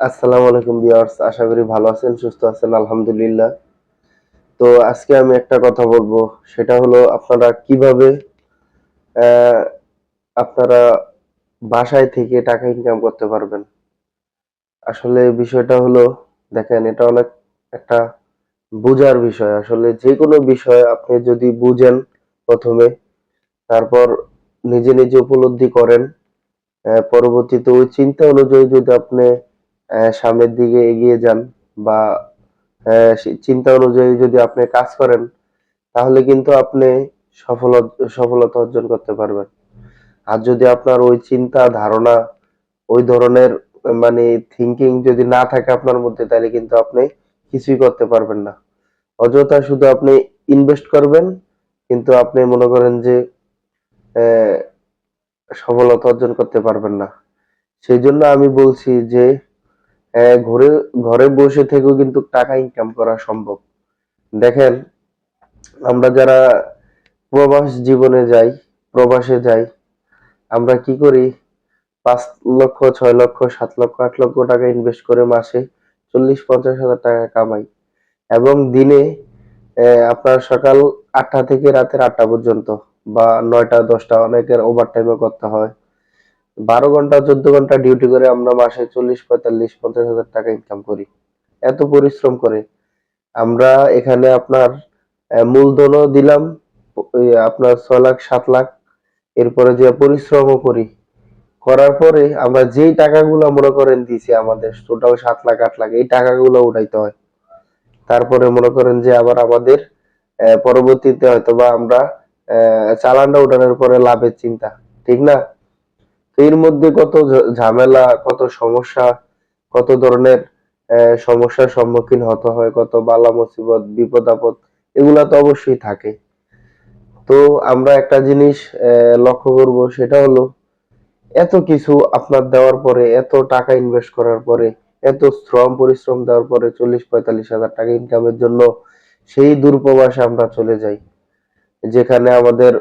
আসসালামু আলাইকুম ভিউয়ার্স, আশা করি ভালো আছেন, সুস্থ আছেন, আলহামদুলিল্লাহ। তো আজকে আমি একটা কথা বলবো, সেটা হলো আপনারা কিভাবে আহ, আপনারা বাসায় থেকে টাকা ইনকাম করতে পারবেন। আসলে বিষয়টা হলো, দেখেন, এটা অনেক একটা বুঝার বিষয়। আসলে যে কোনো বিষয় আপনি যদি বুঝেন প্রথমে, তারপর নিজে নিজে উপলব্ধি করেন, পরবর্তীতে ওই চিন্তা অনুযায়ী যদি আপনি সামনের দিকে এগিয়ে যান বা সেই চিন্তা অনুযায়ী যদি আপনি কাজ করেন, তাহলে কিন্তু আপনি সফলতা অর্জন করতে পারবেন। আর যদি আপনার ওই চিন্তা ধারণা, ওই ধরনের মানে থিঙ্কিং যদি না থাকে আপনার মধ্যে, তাহলে কিন্তু আপনি কিছুই করতে পারবেন না। অযথা শুধু আপনি ইনভেস্ট করবেন, কিন্তু আপনি মনে করেন যে আহ, সফলতা অর্জন করতে পারবেন না। সেই জন্য আমি বলছি যে ঘরে ঘরে বসে থেকেও কিন্তু টাকা ইনকাম করা সম্ভব। দেখেন, আমরা যারা প্রবাস জীবনে যাই, প্রবাসে যাই, আমরা কি করি? ৫ লক্ষ, ৬ লক্ষ, ৭ লক্ষ, ৮ লক্ষ টাকা ইনভেস্ট করে মাসে ৪০-৫০ হাজার টাকা কামাই, এবং দিনে আপনার সকাল ৮টা থেকে রাতের ৮টা পর্যন্ত, বা ৯টা ১০টা, অনেকের ওভার টাইমও করতে হয়। ১২ ঘন্টা ১৪ ঘন্টা ডিউটি করে আমরা মাসে ৪০, ৪৫, ৫০ হাজার টাকা ইনকাম করি। এত পরিশ্রম করে আমরা এখানে আপনার মূলধনও দিলাম, আপনার ৬ লাখ ৭ লাখ, এরপরে যে পরিশ্রমও করি, করার পরে আমরা যেই টাকাগুলো মনে করেন দিছি, আমাদের টোটাল ৭ লাখ ৮ লাখ, এই টাকাগুলো উঠাইতে হয়। তারপরে মনে করেন যে আবার আমাদের পরবর্তীতে হয়তোবা আমরা চালানটা উঠানোর পরে লাভের চিন্তা, ঠিক না? তো এর মধ্যে কত ঝামেলা, কত সমস্যা, কত ধরনের সমস্যার সম্মুখীন হতে হয়, কত বালা মুসিবত, বিপদ আপদ, এগুলা তো অবশ্যই থাকে। তো আমরা একটা জিনিস লক্ষ্য করব, সেটা হলো, এত কিছু আপনার দেওয়ার পরে, এত টাকা ইনভেস্ট করার পরে, এত শ্রম পরিশ্রম দেওয়ার পরে ৪০-৪৫ হাজার টাকা ইনকামের জন্য সেই দূর প্রবাসে আমরা চলে যাই, যেখানে আমাদের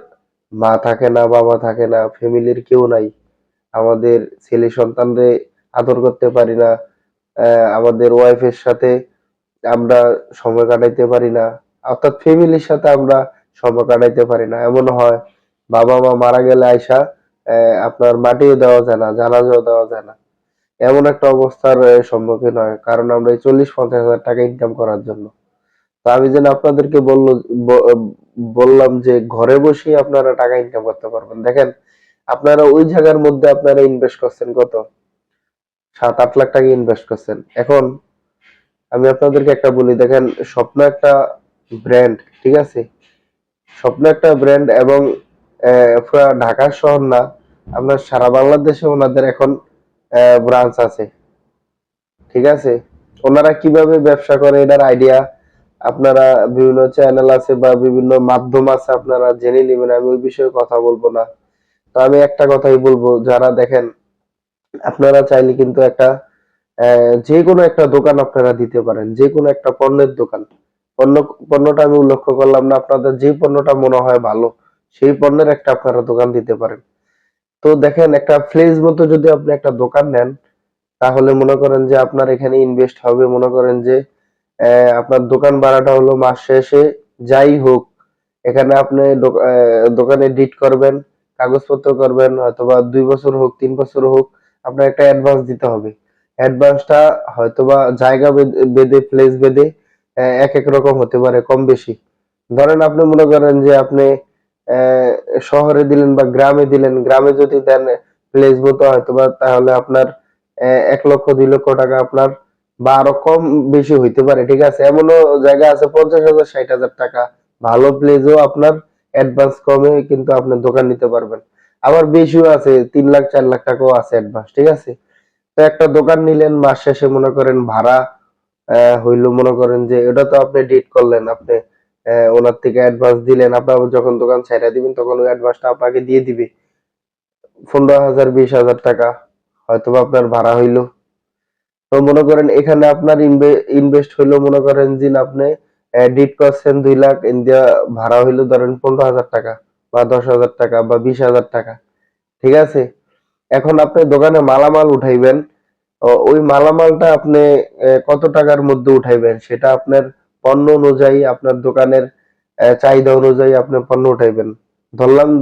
মা থাকে না, বাবা থাকে না, ফ্যামিলির কেউ নাই। আমাদের ছেলে সন্তানরে আদর করতে পারি না, আমাদের ওয়াইফের সাথে আমরা সময় কাটাইতে পারি না, অর্থাৎ ফ্যামিলির সাথে আমরা সময় কাটাইতে পারি না। এমন হয়, বাবা মা মারা গেলে আইসা আপনার মাটিও দেওয়া যায় না, জানাজাও দেওয়া যায় না। এমন একটা অবস্থার সম্মুখীন হয়, কারণ আমরা এই ৪০-৫০ হাজার টাকা ইনকাম করার জন্য। তো আমি যেন আপনাদেরকে ব- বললাম যে ঘরে বসেই আপনারা টাকা ইনকাম করতে পারবেন। দেখেন, আপনারা ওই জায়গার মধ্যে আপনারা ইনভেস্ট করছেন কত? ৭-৮ লাখ টাকা ইনভেস্ট করছেন। এখন আমি আপনাদেরকে একটা বলি, দেখেন, স্বপ্ন একটা ব্র্যান্ড, ঠিক আছে? স্বপ্ন একটা ব্র্যান্ড, এবং পুরা ঢাকা শহর না, আপনার সারা বাংলাদেশে ওনাদের এখন ব্রাঞ্চ আছে, ঠিক আছে? ওনারা কিভাবে ব্যবসা করে এটার আইডিয়া আপনারা, বিভিন্ন চ্যানেল আছে বা বিভিন্ন মাধ্যম আছে, আপনারা জেনে নেবেন। আমি ওই বিষয়ে কথা বলবো না। তো আমি একটা কথাই বলবো, যারা দেখেন, আপনারা চাইলে কিন্তু একটা যে কোনো একটা দোকান আপনারা দিতে পারেন, যে কোনো একটা পণ্যের দোকান। পণ্য পণ্যটা আমি উল্লেখ করলাম না, আপনাদের যে পণ্যটা মনে হয় ভালো, সেই পণ্যের একটা আপনারা দোকান দিতে পারেন। তো দেখেন, একটা ফ্লেজ মতো যদি আপনি একটা দোকান নেন, তাহলে মনে করেন যে আপনার এখানে ইনভেস্ট হবে, মনে করেন যে আপনার দোকান ভাড়াটা হলো মাস শেষে যাই হোক, এখানে আপনি দোকানে ডিড করবেন, কাগজপত্র করবেন, হয়তোবা ২ বছর হোক, ৩ বছর হোক, আপনার একটা অ্যাডভান্স দিতে হবে। অ্যাডভান্সটা হয়তোবা জায়গা বেঁধে, প্লেস বেঁধে এক এক রকম হতে পারে, কম বেশি। ধরেন আপনি মনে করেন যে আপনি আহ, শহরে দিলেন বা গ্রামে দিলেন, গ্রামে যদি দেন প্লেস মতো, হয়তোবা তাহলে আপনার ১ লক্ষ ২ লক্ষ টাকা আপনার, বা আরো কম বেশি হইতে পারে, ঠিক আছে? এমনও জায়গা আছে ৫০ হাজার ৬০ হাজার টাকা, ভালো প্লেসও আপনার অ্যাডভান্স কমে কিন্তু আপনি দোকান নিতে পারবেন। আবার বেশিও আছে, ৩ লাখ ৪ লাখ টাকাও আছে অ্যাডভান্স, ঠিক আছে? তো একটা দোকান নিলেন, মাস শেষে মনে করেন ভাড়া হইলো, মনে করেন যে এটা তো আপনি ডিড করলেন, আপনি ওনার থেকে অ্যাডভান্স দিলেন, আপনার যখন দোকান ছাইড়া দিবেন তখন ওই অ্যাডভান্সটা আপনাকে দিয়ে দিবে ১৫ হাজার ২০ হাজার টাকা, হয়তোবা আপনার ভাড়া হইলো। তো মনে করেন এখানে আপনার ইনভেস্ট হইলো, মনে করেন যে আপনি ডিড করছেন ২ লাখ, ইন্ডিয়া ভাড়া হইলো ধরেন ১৫ হাজার টাকা, বা ১০ হাজার টাকা, বা ২০ হাজার টাকা, ঠিক আছে? এখন আপনি দোকানে মালামাল উঠাইবেন, ওই মালামালটা আপনি কত টাকার মধ্যে উঠাইবেন সেটা আপনার পণ্য অনুযায়ী, আপনার দোকানের চাহিদা অনুযায়ী আপনি পণ্য উঠাইবেন।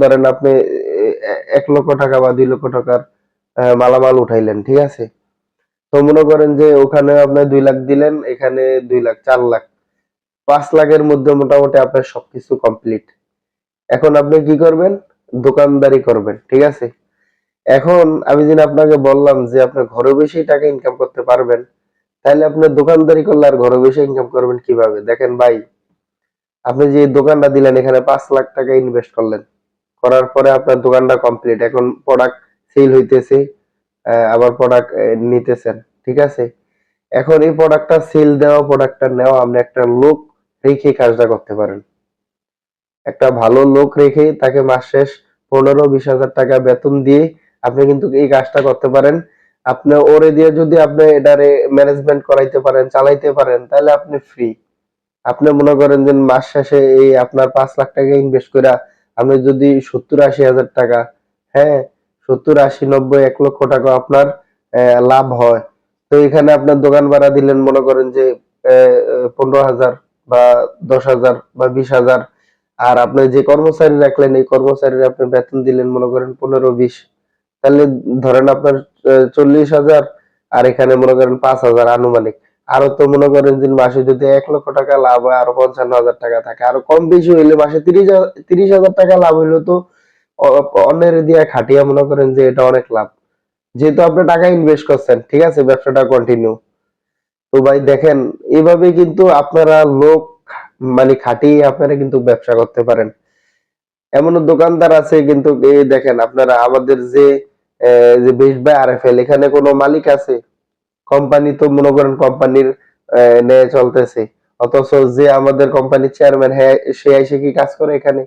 ধরেন আপনি 1 লক্ষ টাকা বা 2 লক্ষ টাকার মালামাল উঠাইলেন, ঠিক আছে? তো মনে করেন যে ওখানে আপনি 2 লাখ দিলেন, এখানে 2 লাখ, 4 লাখ, 5 লাখের মধ্যে মোটামুটি আপনার সবকিছু কমপ্লিট। এখন আপনি কি করবেন? দোকানদারি করবেন, ঠিক আছে? এখন আমি যেটা আপনাকে বললাম যে আপনি ঘরে বসেই টাকা ইনকাম করতে পারবেন, তাহলে আপনার দোকানদারি করলে আর ঘরে বসে ইনকাম করবেন কিভাবে? দেখেন ভাই, আপনি যে দোকানটা দিলেন এখানে 5 লাখ টাকা ইনভেস্ট করলেন, করার পরে আপনার দোকানটা কমপ্লিট, এখন প্রোডাক্ট সেল হইতেছে, আবার প্রোডাক্ট নিতেছেন, ঠিক আছে? এখন এই প্রোডাক্টটা সেল দেওয়া, প্রোডাক্টটা নেওয়া, আপনি একটা লোক রেখে কাজটা করতে পারেন। একটা ভালো লোক রেখে তাকে মাস শেষ 15-20 হাজার টাকা বেতন দিয়ে আপনি কিন্তু এই কাজটা করতে পারেন। আপনি ওরে দিয়ে যদি আপনি এটারে ম্যানেজমেন্ট করাইতে পারেন, চালাইতে পারেন, তাহলে আপনি ফ্রি। আপনি মনে করেন যে মাস শেষে এই আপনার 5 লাখ টাকা ইনভেস্ট করে আপনি যদি 70-80 হাজার টাকা, হ্যাঁ, 70-80-90-1 লক্ষ টাকা আপনার লাভ হয়, তো এখানে আপনার দোকান ভাড়া দিলেন মনে করেন যে 15 হাজার বা 10 হাজার বা 20 হাজার, আর আপনি যে কর্মচারী রাখলেন এই কর্মচারীর আপনি বেতন দিলেন মনে করেন 15-20, তাহলে ধরেন আপনার 40 হাজার, আর এখানে মনে করেন 5 হাজার আনুমানিক। আরো তো মনে করেন যে মাসে যদি 1 লক্ষ টাকা লাভ হয়, আরো 55 হাজার টাকা থাকে, আরো কম বেশি হইলে মাসে 30 হাজার টাকা লাভ হইলে তো অন্যের দিয়ে খাটিয়া মনে করেন যে এটা অনেক লাভ, যেহেতু আপনি টাকা ইনভেস্ট করছেন, ঠিক আছে, ব্যবসাটা কন্টিনিউ। তো ভাই দেখেন, এইভাবে কিন্তু আপনারা লোক মানে খাটিয়ে আপনারা কিন্তু ব্যবসা করতে পারেন। এমনও দোকানদার আছে কিন্তু, এই দেখেন আপনারা আমাদের যে যে বেস্ট বাই আরএফএল, এখানে কোনো মালিক আছে? কোম্পানি তো মনে করেন কোম্পানির ন্যায় চলতেছে, অথচ যে আমাদের কোম্পানির চেয়ারম্যান, হ্যাঁ, সে এসে কি কাজ করে এখানে?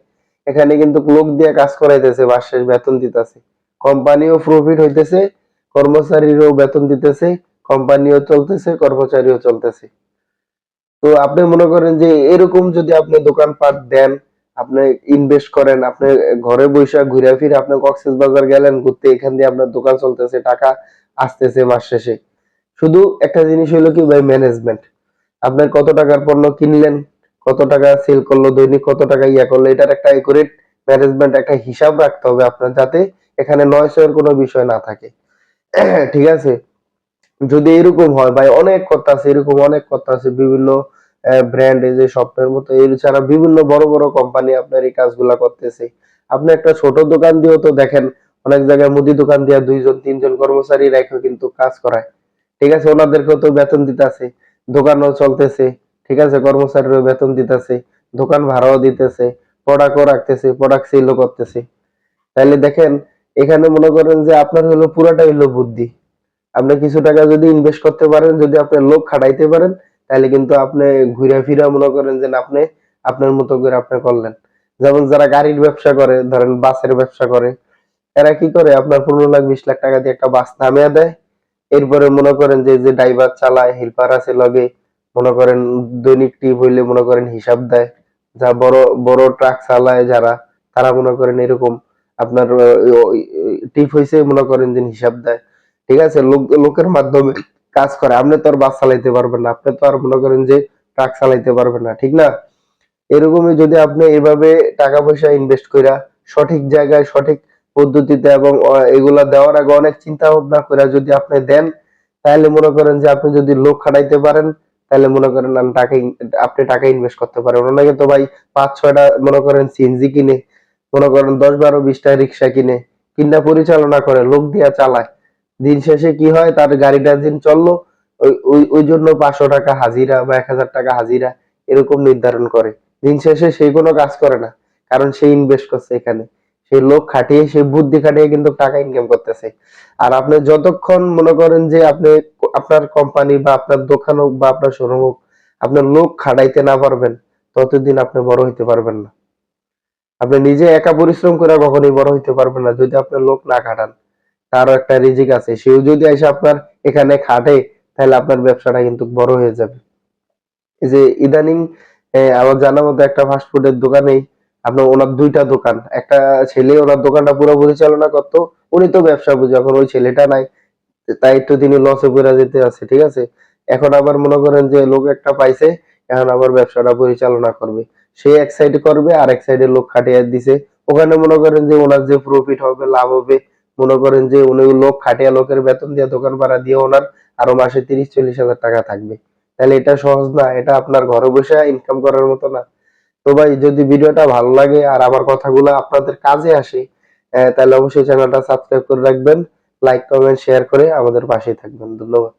এখানে কিন্তু লোক দিয়ে কাজ করাইতেছে, মাস শেষ বেতন দিতেছে, কোম্পানিও প্রফিট হইতেছে, কর্মচারীরও বেতন দিতেছে, কোম্পানিও চলতেছে, কর্মচারীও চলতেছে। তো আপনি মনে করেন যে এরকম যদি আপনি দোকানপাট দেন, আপনি ইনভেস্ট করেন, আপনি ঘরে বসে ঘুরে ফিরে আপনি কক্সবাজার গেলেন ঘুরতে, এখান দিয়ে আপনার দোকান চলতেছে, টাকা আসতেছে মাস শেষে। শুধু একটা জিনিস হলো কি ভাই, ম্যানেজমেন্ট। আপনার কত টাকার পণ্য কিনলেন, কত টাকা সেল করলো, দৈনিক কত টাকা ইয়া করলো, এটার একটা একুরেট ম্যানেজমেন্ট, একটা হিসাব রাখতে হবে আপনার, যাতে এখানে নয় ছয়ের কোনো বিষয় না থাকে। ঠিক আছে? যদি এরকম হয় ভাই, অনেক কথা আছে, এরকম অনেক কথা আছে, বিভিন্ন ব্র্যান্ড, এই যে স্বপ্নের মতো, এছাড়া বিভিন্ন বড় বড় কোম্পানি আপনার এই কাজগুলা করতেছে। আপনি একটা ছোট দোকান দিয়েও তো দেখেন, অনেক জায়গায় মুদি দোকান দিয়ে 2 জন 3 জন কর্মচারী রেখে কিন্তু কাজ করায়, ঠিক আছে? ওনাদেরকেও তো বেতন দিতেছে, দোকানও চলতেছে, ঠিক আছে, কর্মচারীরও বেতন দিতেছে, দোকান ভাড়াও দিতেছে, প্রোডাক্টও রাখতেছে, প্রোডাক্ট সেলও করতেছে। তাইলে দেখেন, এখানে মনে করেন যে আপনার হলো পুরাটাই হলো বুদ্ধি। আপনি কিছু টাকা যদি ইনভেস্ট করতে পারেন, যদি আপনি লোক খাটাইতে পারেন, তাহলে কিন্তু আপনি ঘুরে ফিরে মনে করেন যে আপনি আপনার মতো করে আপনি করলেন। যেমন যারা গাড়ির ব্যবসা করে, ধরেন বাসের ব্যবসা করে, এরা কি করে, আপনার 15 লাখ 20 লাখ টাকা দিয়ে একটা বাস নামিয়ে দেয়, এরপরে মনে করেন যে যে ড্রাইভার চালায়, হেল্পার আছে লগে, মনে করেন দৈনিক টিপ হইলে মনে করেন হিসাব দেয়। যা বড় বড় ট্রাক চালায় যারা, তারা মনে করেন এরকম আপনার টিপ হইছে মনে করেন যে হিসাব দেয়, ঠিক আছে? লোকের মাধ্যমে কাজ করে। আপনি তো আর বাস চালাইতে পারবেন না, আপনি তো আর মনে করেন যে ট্রাক চালাইতে পারবেন না, ঠিক না? এরকমই যদি আপনি এভাবে টাকা পয়সা ইনভেস্ট কইরা সঠিক জায়গায় সঠিক পদ্ধতিতে এবং এগুলা দেওয়ার আগে অনেক চিন্তা ভাবনা করে যদি আপনি দেন, তাহলে মনে করেন যে আপনি যদি লোক খাটাইতে পারেন, তাহলে মনে করেন আপনি টাকা ইনভেস্ট করতে পারেন। অনেকে তো ভাই 5-6টা মনে করেন সিএনজি কিনে, মনে করেন 10-12-20টা রিক্সা কিনে, কিনা পরিচালনা করে, লোক দিয়া চালায়। দিন শেষে কি হয়, তার গাড়িটা দিন চললো, ওই জন্য 500 টাকা হাজিরা বা 1000 টাকা হাজিরা এরকম নির্ধারণ করে। দিন শেষে সে কোনো কাজ করে না, কারণ সে ইনভেস্ট করছে এখানে, সে লোক খাটিয়ে, সে বুদ্ধি খাটিয়ে কিন্তু টাকা ইনকাম করতেছে। আর আপনি যতক্ষণ মনে করেন যে আপনি আপনার কোম্পানি বা আপনার দোকান হোক বা আপনার শোরুম হোক, আপনার লোক খাটাইতে না পারবেন, ততদিন আপনি বড় হইতে পারবেন না। আপনি নিজে একা পরিশ্রম করে কখনোই বড় হইতে পারবেন না যদি আপনার লোক না খাটান। তারও একটা রিজিক আছে, সেও যদি এসে আপনার এখানে খাটে, তাহলে আপনার ব্যবসাটা কিন্তু বড় হয়ে যাবে। এই যে ইদানিং আমার জানা মতো একটা ফাস্টফুডের দোকানেই আপনার ওনার 2টা দোকান, একটা ছেলে ওনার দোকানটা পুরো পরিচালনা করতো, উনি তো ব্যবসা বুঝে, এখন ওই ছেলেটা নাই, তাই তো তিনি লসে পড়ে যেতে আছে, ঠিক আছে। এখন আবার মনে করেন যে লোক একটা পাইছে, এখন আবার ব্যবসাটা পরিচালনা করবে, সে এক সাইডে করবে আর এক সাইডে লোক খাটিয়ে দিছে, ওখানে মনে করেন যে ওনার যে প্রফিট হবে, লাভ হবে, মনে করেন যে উনি লোক খাটিয়া লোকের বেতন দিয়ে দোকান ভাড়া দিয়ে ওনার আরো মাসে 30-40 হাজার টাকা থাকবে। তাহলে এটা সহজ না? এটা আপনার ঘরে বসে ইনকাম করার মতো না? তো ভাই, যদি ভিডিওটা ভালো লাগে আর আমার কথাগুলো আপনাদের কাজে আসে, তাহলে অবশ্যই চ্যানেলটা সাবস্ক্রাইব করে রাখবেন, লাইক কমেন্ট শেয়ার করে আমাদের পাশেই থাকবেন। ধন্যবাদ।